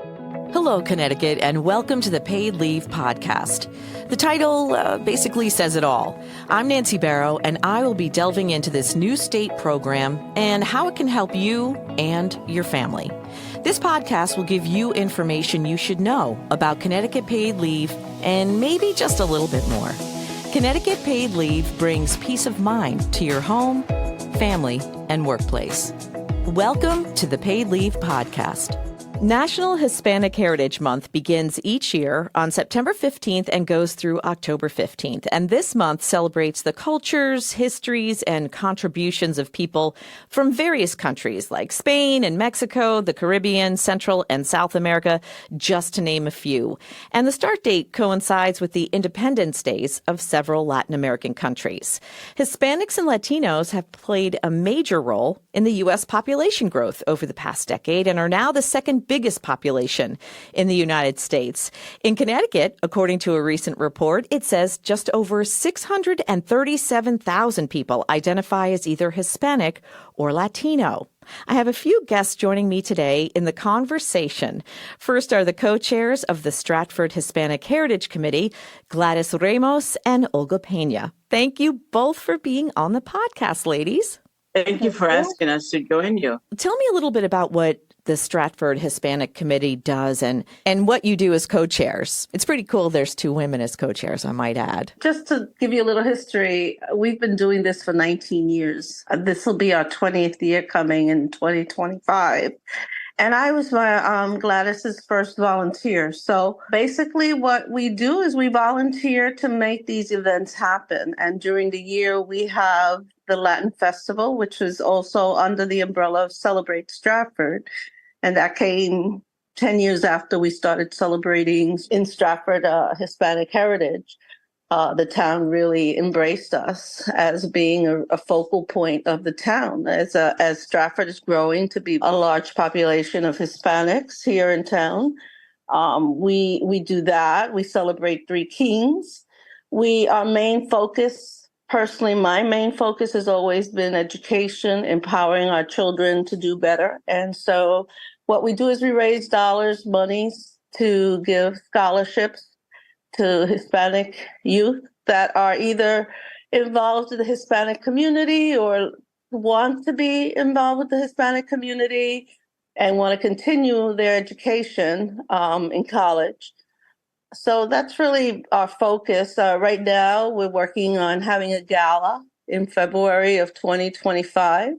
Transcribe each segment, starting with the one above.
Hello, Connecticut, and welcome to the Paid Leave podcast. The title basically says it all. I'm Nancy Barrow, and I will be delving into this new state program and how it can help you and your family. This podcast will give you information you should know about Connecticut Paid Leave and maybe just a little bit more. Connecticut Paid Leave brings peace of mind to your home, family, and workplace. Welcome to the Paid Leave podcast. National Hispanic Heritage Month begins each year on September 15th and goes through October 15th. And this month celebrates the cultures, histories, and contributions of people from various countries like Spain and Mexico, the Caribbean, Central and South America, just to name a few. And the start date coincides with the Independence Days of several Latin American countries. Hispanics and Latinos have played a major role in the U.S. population growth over the past decade and are now the second biggest population in the United States. In Connecticut, according to a recent report, it says just over 637,000 people identify as either Hispanic or Latino. I have a few guests joining me today in the conversation. First are the co-chairs of the Stratford Hispanic Heritage Committee, Gladys Ramos and Olga Pena. Thank you both for being on the podcast, ladies. Thank you for asking us to join you. Tell me a little bit about what the Stratford Hispanic Committee does and what you do as co-chairs. It's pretty cool there's two women as co-chairs, I might add. Just to give you a little history, we've been doing this for 19 years. This will be our 20th year coming in 2025. And I was Gladys's first volunteer. So basically what we do is we volunteer to make these events happen. And during the year, we have the Latin Festival, which is also under the umbrella of Celebrate Stratford. And that came 10 years after we started celebrating in Stratford Hispanic Heritage. The town really embraced us as being a focal point of the town. As Stratford is growing to be a large population of Hispanics here in town, we do that. We celebrate Three Kings. Our main focus, personally, my main focus has always been education, empowering our children to do better. And so what we do is we raise monies to give scholarships to Hispanic youth that are either involved in the Hispanic community or want to be involved with the Hispanic community and want to continue their education in college. So that's really our focus. Right now, we're working on having a gala in February of 2025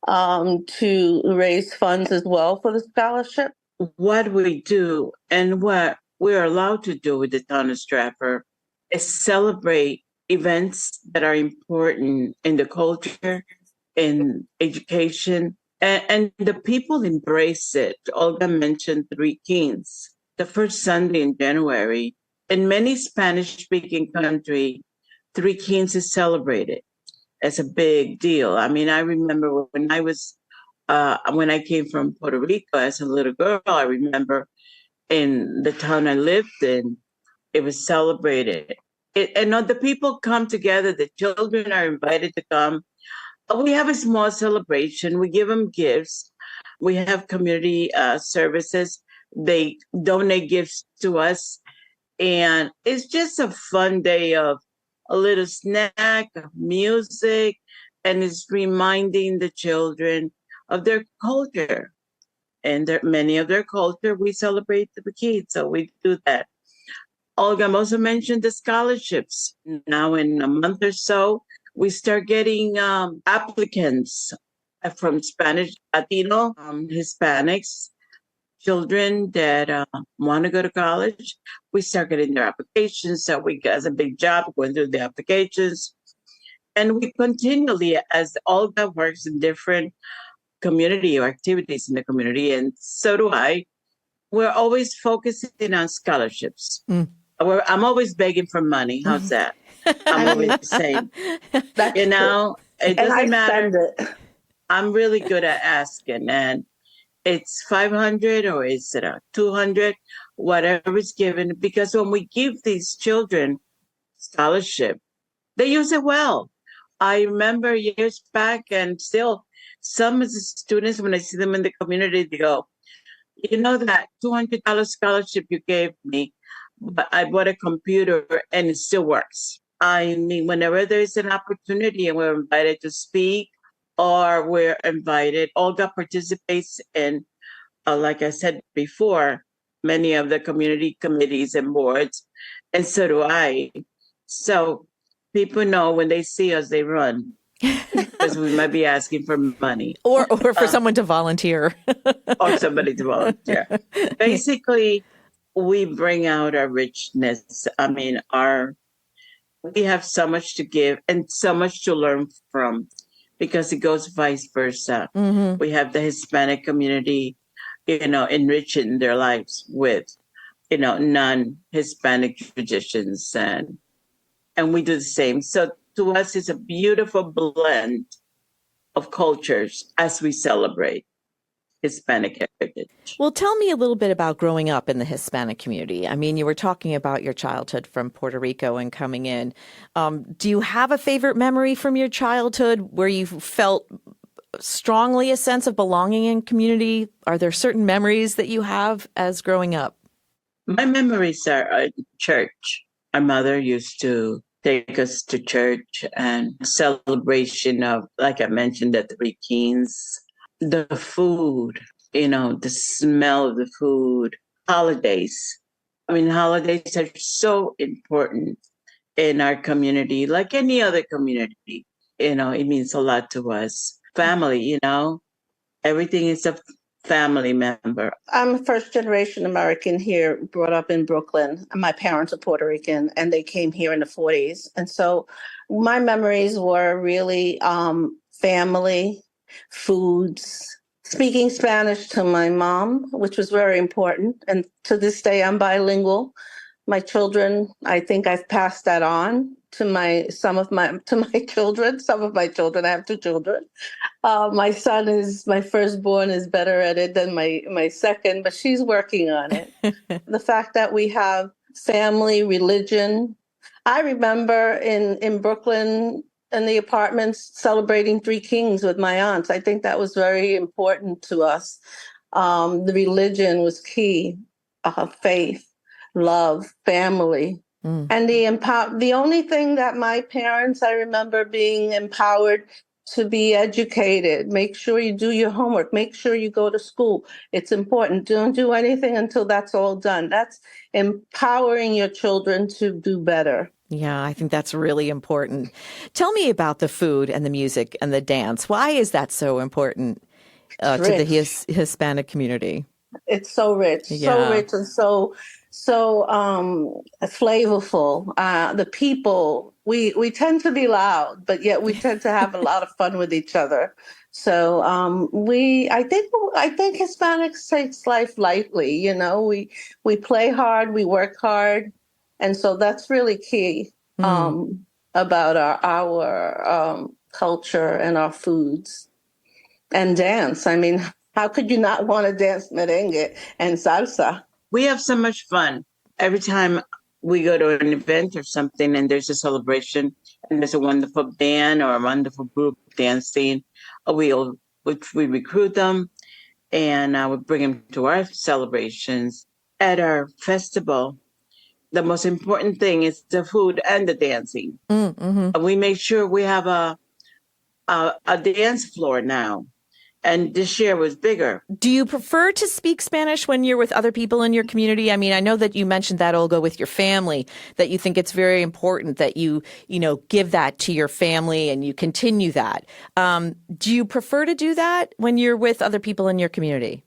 to raise funds as well for the scholarship. What we do and what we're allowed to do with the town of Stratford is celebrate events that are important in the culture, in education, and the people embrace it. Olga mentioned Three Kings. The first Sunday in January, in many Spanish-speaking countries, Three Kings is celebrated as a big deal. I mean, I remember when I came from Puerto Rico as a little girl, I remember in the town I lived in, it was celebrated. And the people come together, the children are invited to come. We have a small celebration. We give them gifts. We have community services. They donate gifts to us. And it's just a fun day of a little snack, of music, and it's reminding the children of their culture. And many of their culture, we celebrate the kids, so we do that. Olga also mentioned the scholarships. Now in a month or so, we start getting applicants from Spanish, Latino, Hispanics, children that want to go to college. We start getting their applications, so we got a big job going through the applications. And we continually, as Olga works in different community or activities in the community, and so do I, we're always focusing on scholarships. I'm always begging for money. How's that? I'm always saying, it doesn't matter. I'm really good at asking, and it's 500 or is it 200, whatever is given, because when we give these children scholarship, they use it well. I remember years back, and still some of the students, when I see them in the community, they go, you know that $200 scholarship you gave me, but I bought a computer and it still works. I mean, whenever there's an opportunity and we're invited to speak or we're invited, Olga participates in, like I said before, many of the community committees and boards, and so do I. So people know when they see us, they run because we might be asking for money or for someone to volunteer. or somebody to volunteer. Basically, we bring out our richness. I mean, we have so much to give and so much to learn from because it goes vice versa. Mm-hmm. We have the Hispanic community, enriching their lives with, non-Hispanic traditions and we do the same. So to us, it's a beautiful blend of cultures as we celebrate Hispanic heritage. Well, tell me a little bit about growing up in the Hispanic community. I mean, you were talking about your childhood from Puerto Rico and coming in. Do you have a favorite memory from your childhood where you felt strongly a sense of belonging in community? Are there certain memories that you have as growing up? My memories are church. Our mother used to take us to church and celebration of, like I mentioned, the Three Kings, the food, the smell of the food, holidays. I mean, holidays are so important in our community, like any other community. It means a lot to us. Family, everything is a family member. I'm a first generation American here, brought up in Brooklyn. My parents are Puerto Rican and they came here in the 40s. And so my memories were really family, foods, speaking Spanish to my mom, which was very important. And to this day, I'm bilingual. My children, I think I've passed that on to my children. Some of my children, I have two children. My firstborn is better at it than my second, but she's working on it. The fact that we have family, religion. I remember in Brooklyn in the apartments celebrating Three Kings with my aunts. I think that was very important to us. The religion was key, faith, love, family. Mm. And the only thing that my parents, I remember being empowered to be educated. Make sure you do your homework. Make sure you go to school. It's important. Don't do anything until that's all done. That's empowering your children to do better. Yeah, I think that's really important. Tell me about the food and the music and the dance. Why is that so important to the Hispanic community? It's so rich, so rich and so flavorful. The people, we tend to be loud, but yet we tend to have a lot of fun with each other. So I think Hispanics takes life lightly. We play hard, we work hard, and so that's really key about our culture and our foods and dance. I mean, how could you not want to dance merengue and salsa? We have so much fun. Every time we go to an event or something and there's a celebration and there's a wonderful band or a wonderful group dancing, we recruit them and we bring them to our celebrations. At our festival, the most important thing is the food and the dancing. Mm-hmm. We make sure we have a dance floor now. And this year was bigger. Do you prefer to speak Spanish when you're with other people in your community? I mean, I know that you mentioned that, Olga, with your family, that you think it's very important that you give that to your family and you continue that. Do you prefer to do that when you're with other people in your community?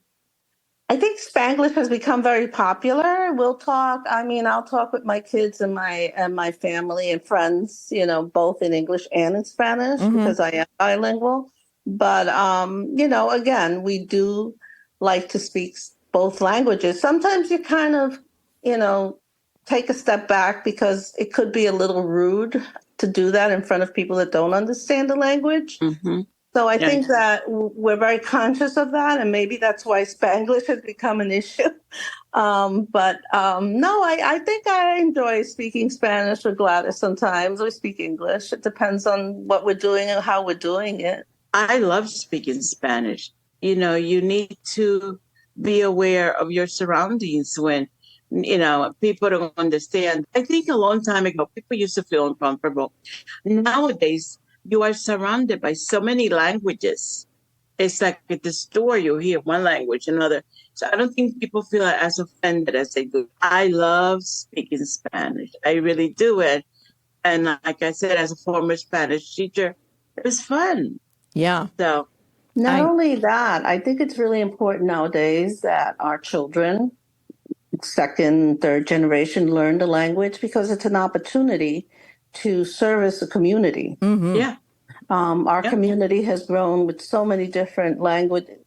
I think Spanglish has become very popular. I'll talk with my kids and my family and friends, both in English and in Spanish because I am bilingual. But, again, we do like to speak both languages. Sometimes you kind of, take a step back because it could be a little rude to do that in front of people that don't understand the language. Mm-hmm. So I think that we're very conscious of that. And maybe that's why Spanglish has become an issue. No, I think I enjoy speaking Spanish with Gladys sometimes. We speak English. It depends on what we're doing and how we're doing it. I love speaking Spanish. You need to be aware of your surroundings when, people don't understand. I think a long time ago, people used to feel uncomfortable. Nowadays, you are surrounded by so many languages. It's like at the store, you hear one language, another. So I don't think people feel as offended as they do. I love speaking Spanish. I really do it. And like I said, as a former Spanish teacher, it was fun. Yeah. So Not only that, I think it's really important nowadays that our children, second, third generation, learn the language because it's an opportunity to service the community. yeah, Our community has grown with so many different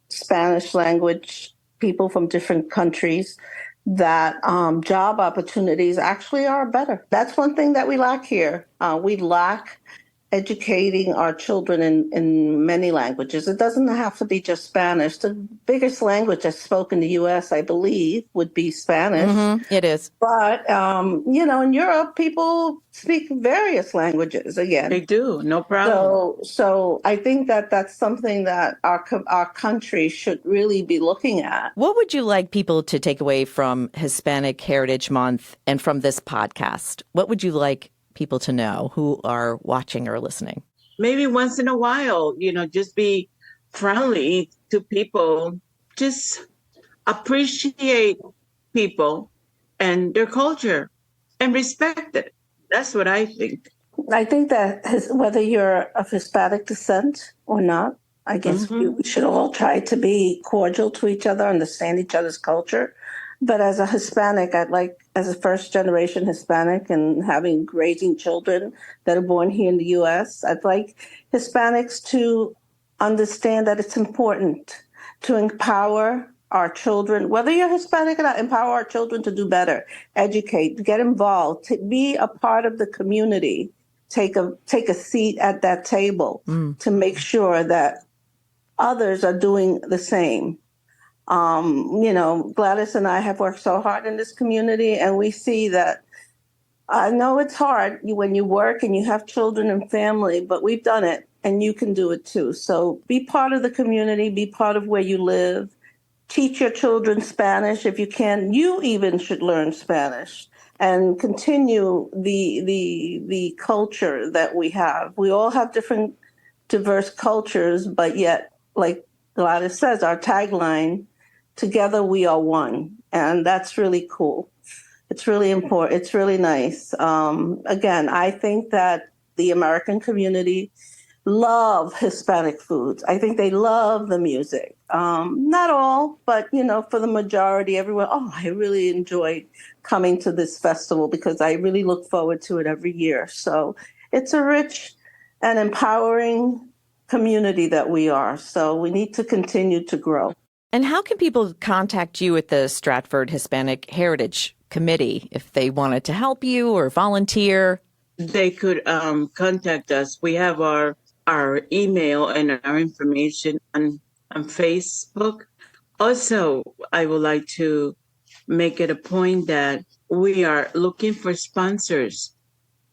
Spanish language people from different countries that job opportunities actually are better. That's one thing that we lack here. We lack educating our children in many languages. It doesn't have to be just Spanish. The biggest language that's spoken in the U.S., I believe, would be Spanish. It is. But, in Europe, people speak various languages again. they do. No problem. So I think that that's something that our country should really be looking at. What would you like people to take away from Hispanic Heritage Month and from this podcast? What would you like people to know who are watching or listening? Maybe once in a while, just be friendly to people. Just appreciate people and their culture and respect it. That's what I think. I think that whether you're of Hispanic descent or not, I guess we should all try to be cordial to each other, understand each other's culture. But as a Hispanic, as a first generation Hispanic and raising children that are born here in the U.S., I'd like Hispanics to understand that it's important to empower our children, whether you're Hispanic or not, empower our children to do better, educate, get involved, to be a part of the community, take a seat at that table to make sure that others are doing the same. Gladys and I have worked so hard in this community, and we see that I know it's hard when you work and you have children and family, but we've done it and you can do it too. So be part of the community, be part of where you live, teach your children Spanish if you can. You even should learn Spanish and continue the culture that we have. We all have different diverse cultures, but yet, like Gladys says, our tagline, together we are one. And that's really cool. It's really important. It's really nice. Again, I think that the American community love Hispanic foods. I think they love the music. Not all, but, for the majority, everyone, I really enjoyed coming to this festival because I really look forward to it every year. So it's a rich and empowering community that we are. So we need to continue to grow. And how can people contact you at the Stratford Hispanic Heritage Committee if they wanted to help you or volunteer? They could contact us. We have our email and our information on Facebook. Also, I would like to make it a point that we are looking for sponsors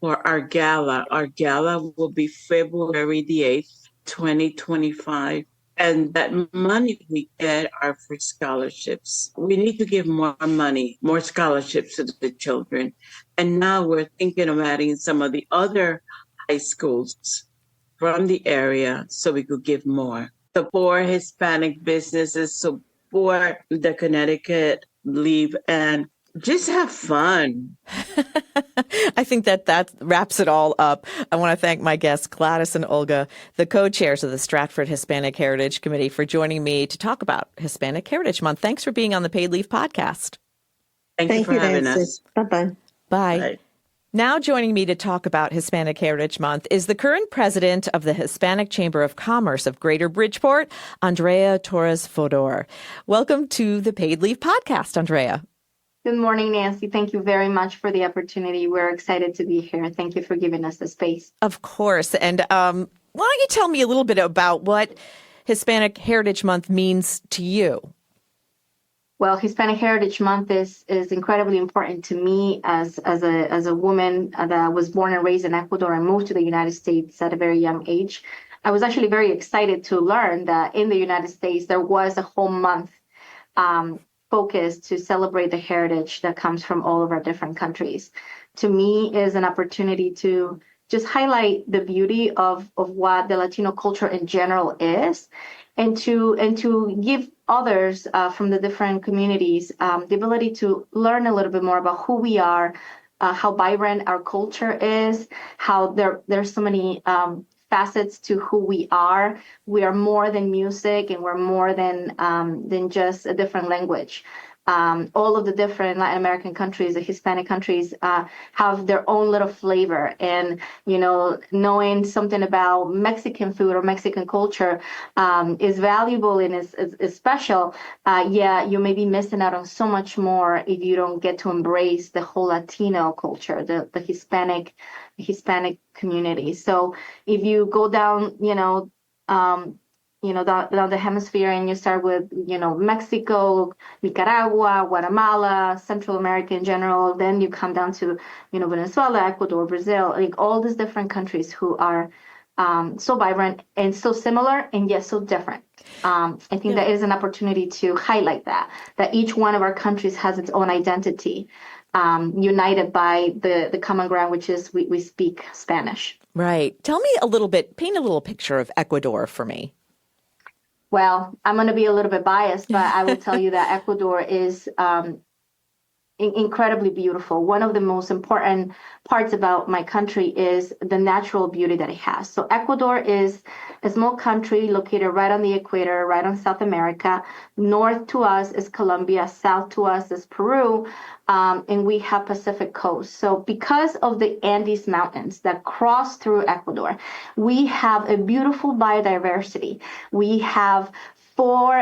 for our gala. Our gala will be February the 8th, 2025. And that money we get are for scholarships. We need to give more money, more scholarships to the children. And now we're thinking of adding some of the other high schools from the area so we could give more. Support Hispanic businesses, support the Connecticut Leave, and just have fun. I think that wraps it all up. I want to thank my guests, Gladys and Olga, the co-chairs of the Stratford Hispanic Heritage Committee, for joining me to talk about Hispanic Heritage Month. Thanks for being on the Paid Leave podcast. Thank you for having Nancy. us. Bye-bye. Bye. Bye. Now joining me to talk about Hispanic Heritage Month is the current president of the Hispanic Chamber of Commerce of Greater Bridgeport, Andrea Torres Fodor. Welcome to the Paid Leave podcast, Andrea. Good morning, Nancy. Thank you very much for the opportunity. We're excited to be here. Thank you for giving us the space. Of course. And why don't you tell me a little bit about what Hispanic Heritage Month means to you? Well, Hispanic Heritage Month is incredibly important to me as a woman that was born and raised in Ecuador and moved to the United States at a very young age. I was actually very excited to learn that in the United States there was a whole month focus to celebrate the heritage that comes from all of our different countries. To me, is an opportunity to just highlight the beauty of what the Latino culture in general is, and to give others from the different communities the ability to learn a little bit more about who we are, how vibrant our culture is, how there's so many facets to who we are. We are more than music, and we're more than just a different language. All of the different Latin American countries, the Hispanic countries, have their own little flavor. And, knowing something about Mexican food or Mexican culture is valuable and is special. You may be missing out on so much more if you don't get to embrace the whole Latino culture, the Hispanic community. So if you go down, down the hemisphere, and you start with, Mexico, Nicaragua, Guatemala, Central America in general, then you come down to, Venezuela, Ecuador, Brazil, like all these different countries who are so vibrant and so similar and yet so different. I think that is an opportunity to highlight that each one of our countries has its own identity, united by the common ground, which is we speak Spanish. Right. Tell me a little bit, paint a little picture of Ecuador for me. Well, I'm going to be a little bit biased, but I will tell you that Ecuador is incredibly beautiful. One of the most important parts about my country is the natural beauty that it has. So Ecuador is a small country located right on the equator, right on South America. North to us is Colombia, south to us is Peru, and we have Pacific coast. So because of the Andes Mountains that cross through Ecuador, we have a beautiful biodiversity. We have four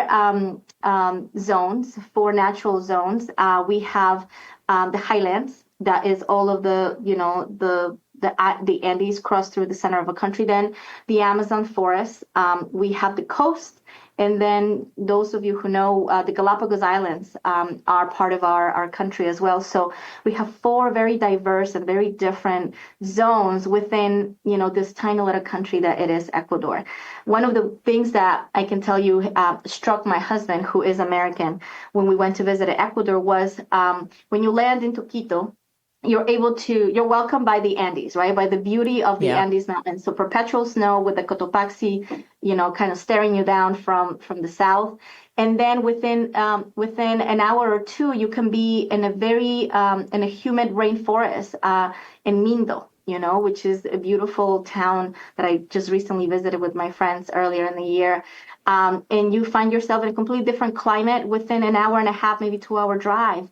natural zones. We have the highlands, that is all of the Andes cross through the center of a country. Then the Amazon forest. We have the coast. And then those of you who know, the Galapagos Islands are part of our country as well. So we have four very diverse and very different zones within, this tiny little country that it is Ecuador. One of the things that I can tell you struck my husband, who is American, when we went to visit Ecuador was when you land into Quito, you're welcomed by the Andes, right? By the beauty of the Andes Mountains. So perpetual snow with the Cotopaxi, kind of staring you down from the south. And then within an hour or two, you can be in a humid rainforest in Mindo, which is a beautiful town that I just recently visited with my friends earlier in the year. And you find yourself in a completely different climate within an hour and a half, maybe 2-hour drive.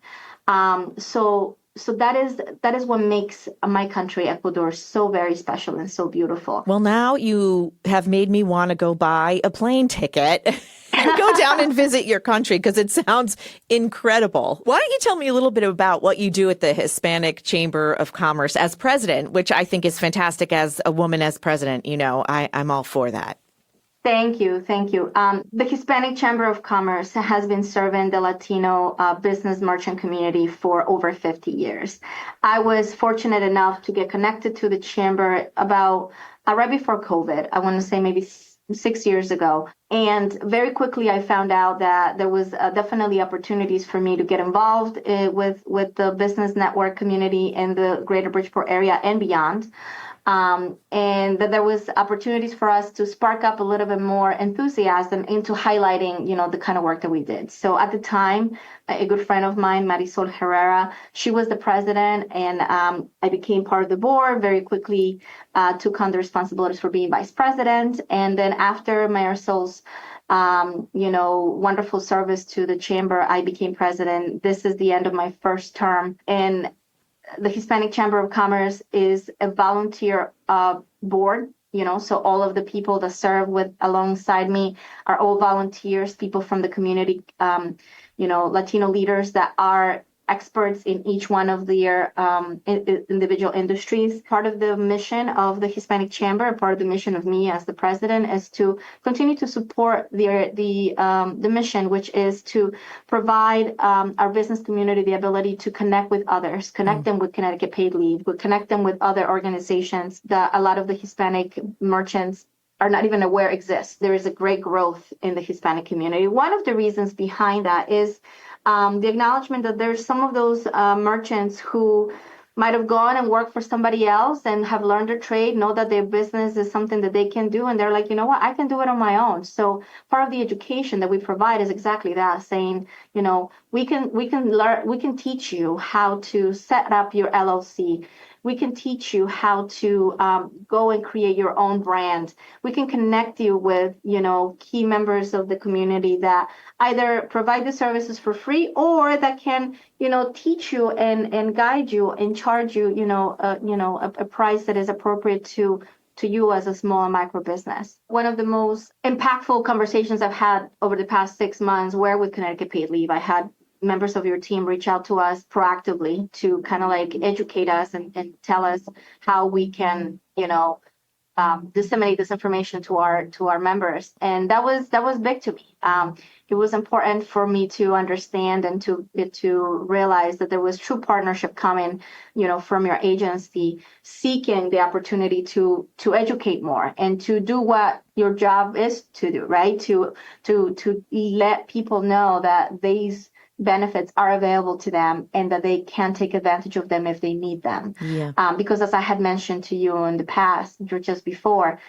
So that is what makes my country, Ecuador, so very special and so beautiful. Well, now you have made me want to go buy a plane ticket and go down and visit your country, because it sounds incredible. Why don't you tell me a little bit about what you do at the Hispanic Chamber of Commerce as president, which I think is fantastic as a woman as president. I'm all for that. Thank you. The Hispanic Chamber of Commerce has been serving the Latino business merchant community for over 50 years. I was fortunate enough to get connected to the chamber about right before COVID. I want to say maybe 6 years ago. And very quickly, I found out that there was definitely opportunities for me to get involved with the business network community in the greater Bridgeport area and beyond. And that there was opportunities for us to spark up a little bit more enthusiasm into highlighting, the kind of work that we did. So at the time, a good friend of mine, Marisol Herrera, she was the president, and I became part of the board. Very quickly took on the responsibilities for being vice president. And then after Marisol's wonderful service to the chamber, I became president. This is the end of my first term. And the Hispanic Chamber of Commerce is a volunteer board, so all of the people that serve alongside me are all volunteers, people from the community, Latino leaders that are experts in each one of their individual industries. Part of the mission of the Hispanic Chamber, part of the mission of me as the president, is to continue to support the mission, which is to provide our business community the ability to connect with others, connect them with Connecticut Paid Leave, connect them with other organizations that a lot of the Hispanic merchants are not even aware exists. There is a great growth in the Hispanic community. One of the reasons behind that is the acknowledgement that there's some of those merchants who might have gone and worked for somebody else and have learned their trade, know that their business is something that they can do, and they're like, you know what, I can do it on my own. So part of the education that we provide is exactly that, saying, we can teach you how to set up your LLC. We can teach you how to go and create your own brand. We can connect you with, key members of the community that either provide the services for free or that can, teach you and guide you and charge you, a price that is appropriate to you as a small and micro business. One of the most impactful conversations I've had over the past 6 months were with Connecticut Paid Leave. I had members of your team reach out to us proactively to kind of like educate us and tell us how we can, disseminate this information to our members. And that was big to me. It was important for me to understand and to realize that there was true partnership coming, from your agency, seeking the opportunity to educate more and to do what your job is to do, right? To let people know that these benefits are available to them and that they can take advantage of them if they need them. Yeah. Because as I had mentioned to you in the past, just before,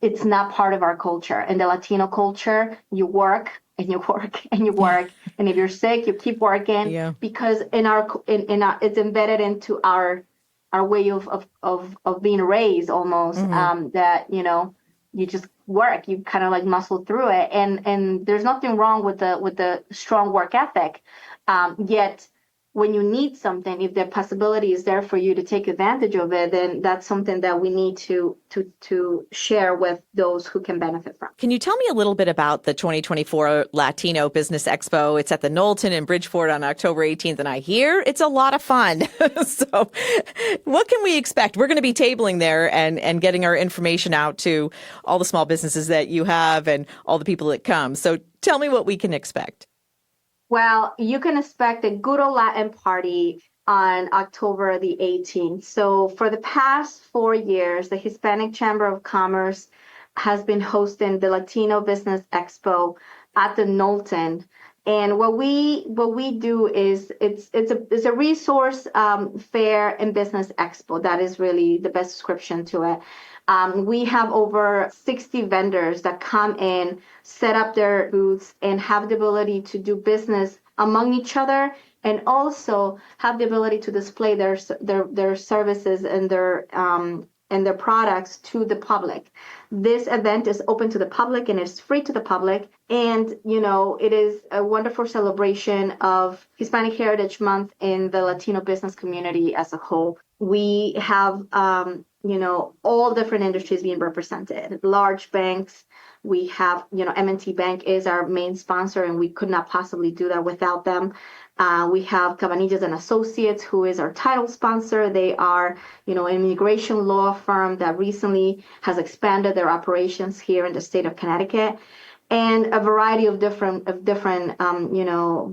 it's not part of our culture. In the Latino culture, you work and you work and you work, and if you're sick, you keep working because in our it's embedded into our way of being raised almost. That you just work, you kind of like muscle through it, and there's nothing wrong with the strong work ethic. Yet when you need something, if the possibility is there for you to take advantage of it, then that's something that we need to share with those who can benefit from. Can you tell me a little bit about the 2024 Latino Business Expo? It's at the Knowlton in Bridgeport on October 18th, and I hear it's a lot of fun. So what can we expect? We're going to be tabling there and getting our information out to all the small businesses that you have and all the people that come. So tell me what we can expect. Well, you can expect a good old Latin party on October the 18th. So for the past 4 years, the Hispanic Chamber of Commerce has been hosting the Latino Business Expo at the Knowlton. And what we do is it's a resource fair and business expo. That is really the best description to it. We have over 60 vendors that come in, set up their booths, and have the ability to do business among each other, and also have the ability to display their services and their products to the public. This event is open to the public and it's free to the public. And, it is a wonderful celebration of Hispanic Heritage Month in the Latino business community as a whole. We have, all different industries being represented. Large banks. We have, M&T Bank is our main sponsor, and we could not possibly do that without them. We have Cabanillas and Associates, who is our title sponsor. They are, an immigration law firm that recently has expanded their operations here in the state of Connecticut, and a variety of different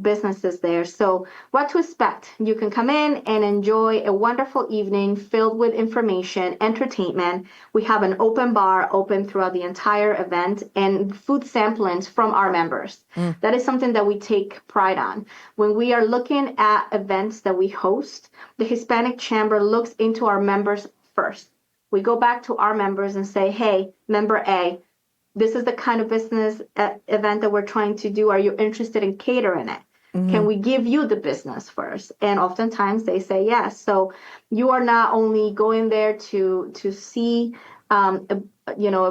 businesses there. So what to expect? You can come in and enjoy a wonderful evening filled with information, entertainment. We have an open bar open throughout the entire event, and food samplings from our members. That is something that we take pride on. When we are looking at events that we host, the Hispanic Chamber looks into our members first. We go back to our members and say, hey, member A, this is the kind of business event that we're trying to do. Are you interested in catering it? Can we give you the business first? And oftentimes they say yes. So you are not only going there to see a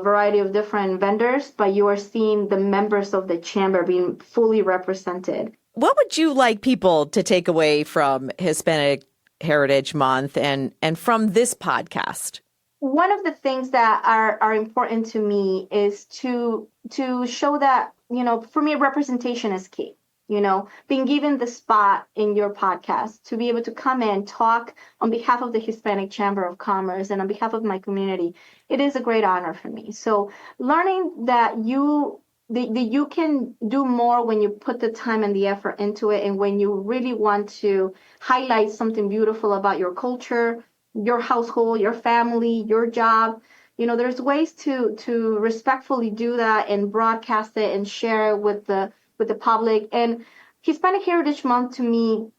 variety of different vendors, but you are seeing the members of the chamber being fully represented. What would you like people to take away from Hispanic Heritage Month and from this podcast? One of the things that are important to me is to show that, for me, representation is key. Being given the spot in your podcast to be able to come in, talk on behalf of the Hispanic Chamber of Commerce and on behalf of my community, it is a great honor for me. So learning that you can do more when you put the time and the effort into it, and when you really want to highlight something beautiful about your culture, your household, your family, your job, there's ways to respectfully do that and broadcast it and share it with the public. And Hispanic Heritage Month to me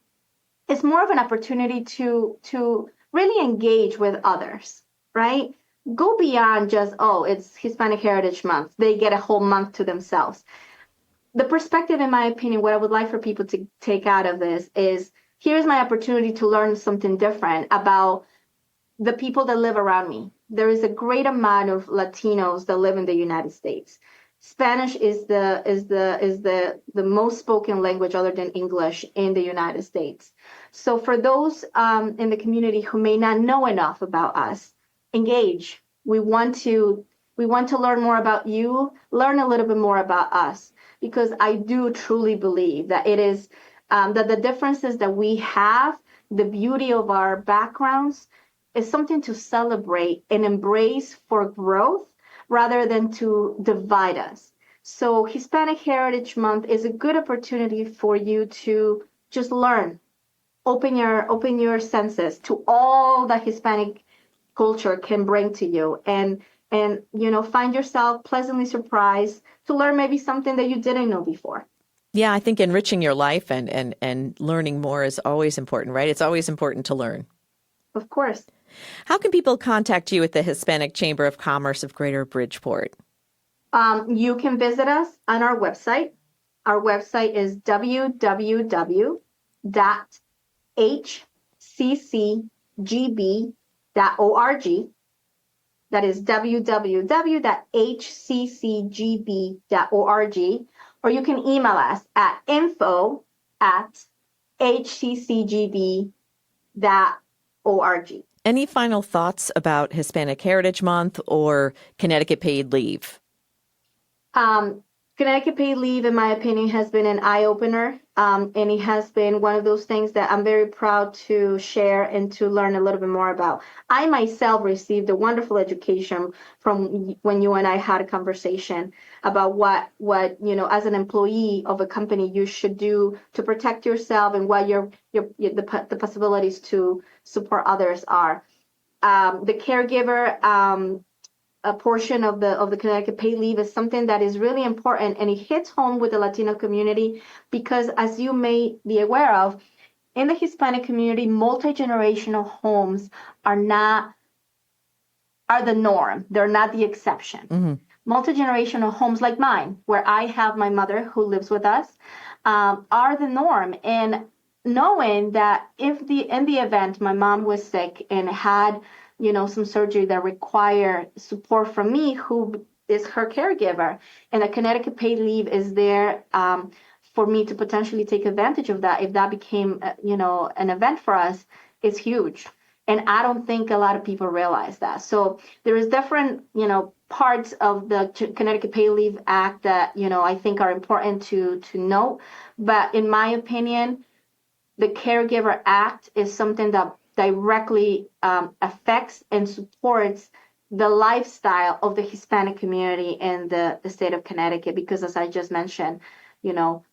is more of an opportunity to really engage with others, right? Go beyond just, oh, it's Hispanic Heritage Month. They get a whole month to themselves. The perspective, in my opinion, what I would like for people to take out of this is, here's my opportunity to learn something different about the people that live around me. There is a great amount of Latinos that live in the United States. Spanish is the most spoken language other than English in the United States. So for those in the community who may not know enough about us, engage. We want to learn more about you, learn a little bit more about us, because I do truly believe that it is that the differences that we have, the beauty of our backgrounds, is something to celebrate and embrace for growth rather than to divide us. So Hispanic Heritage Month is a good opportunity for you to just learn, open your senses to all that Hispanic culture can bring to you, and find yourself pleasantly surprised to learn maybe something that you didn't know before. Yeah, I think enriching your life and learning more is always important, right? It's always important to learn. Of course. How can people contact you at the Hispanic Chamber of Commerce of Greater Bridgeport? You can visit us on our website. Our website is www.hccgb.org. That is www.hccgb.org. Or you can email us at info@hccgb.org. Any final thoughts about Hispanic Heritage Month or Connecticut Paid Leave? Connecticut Paid Leave, in my opinion, has been an eye-opener, and it has been one of those things that I'm very proud to share and to learn a little bit more about. I myself received a wonderful education from when you and I had a conversation about what as an employee of a company you should do to protect yourself and what the possibilities to support others are. The caregiver a portion of the Connecticut Paid Leave is something that is really important, and it hits home with the Latino community because, as you may be aware of, in the Hispanic community, multi-generational homes are the norm. They're not the exception. Mm-hmm. Multi-generational homes like mine, where I have my mother who lives with us, are the norm. And knowing that in the event my mom was sick and had some surgery that require support from me, who is her caregiver, and the Connecticut Paid Leave is there for me to potentially take advantage of that if that became, an event for us, is huge. And I don't think a lot of people realize that. So there is different, parts of the Connecticut Paid Leave Act that, I think are important to note. But in my opinion, the Caregiver Act is something that directly affects and supports the lifestyle of the Hispanic community in the state of Connecticut, because as I just mentioned,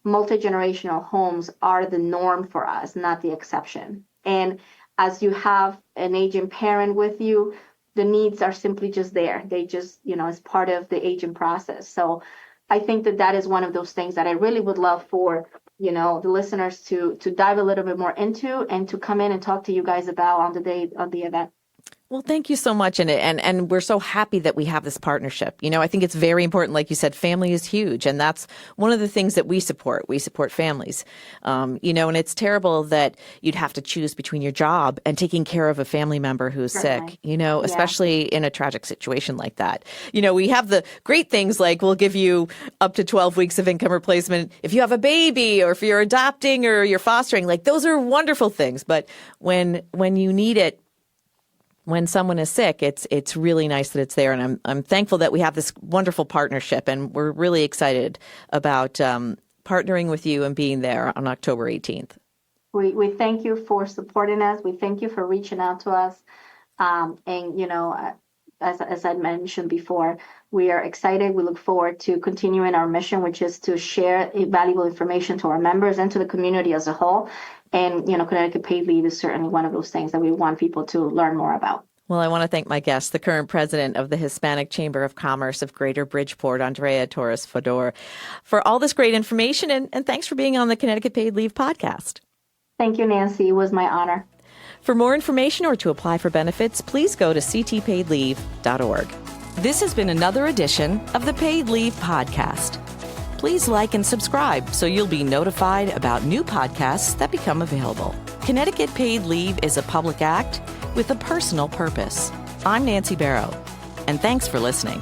multi-generational homes are the norm for us, not the exception. And as you have an aging parent with you, the needs are simply just there. They just, as part of the aging process. So I think that is one of those things that I really would love for the listeners to dive a little bit more into and to come in and talk to you guys about on the day of the event. Well, thank you so much. And we're so happy that we have this partnership. I think it's very important. Like you said, family is huge. And that's one of the things that we support. We support families. And it's terrible that you'd have to choose between your job and taking care of a family member who's sick, especially in a tragic situation like that. We have the great things like we'll give you up to 12 weeks of income replacement if you have a baby or if you're adopting or you're fostering. Like those are wonderful things. But when you need it, when someone is sick, it's really nice that it's there. And I'm thankful that we have this wonderful partnership. And we're really excited about partnering with you and being there on October 18th. We thank you for supporting us. We thank you for reaching out to us. As I mentioned before, we are excited. We look forward to continuing our mission, which is to share valuable information to our members and to the community as a whole. And, Connecticut Paid Leave is certainly one of those things that we want people to learn more about. Well, I want to thank my guest, the current president of the Hispanic Chamber of Commerce of Greater Bridgeport, Andrea Torres Fodor, for all this great information, and thanks for being on the Connecticut Paid Leave podcast. Thank you, Nancy. It was my honor. For more information or to apply for benefits, please go to ctpaidleave.org. This has been another edition of the Paid Leave podcast. Please like and subscribe so you'll be notified about new podcasts that become available. Connecticut Paid Leave is a public act with a personal purpose. I'm Nancy Barrow, and thanks for listening.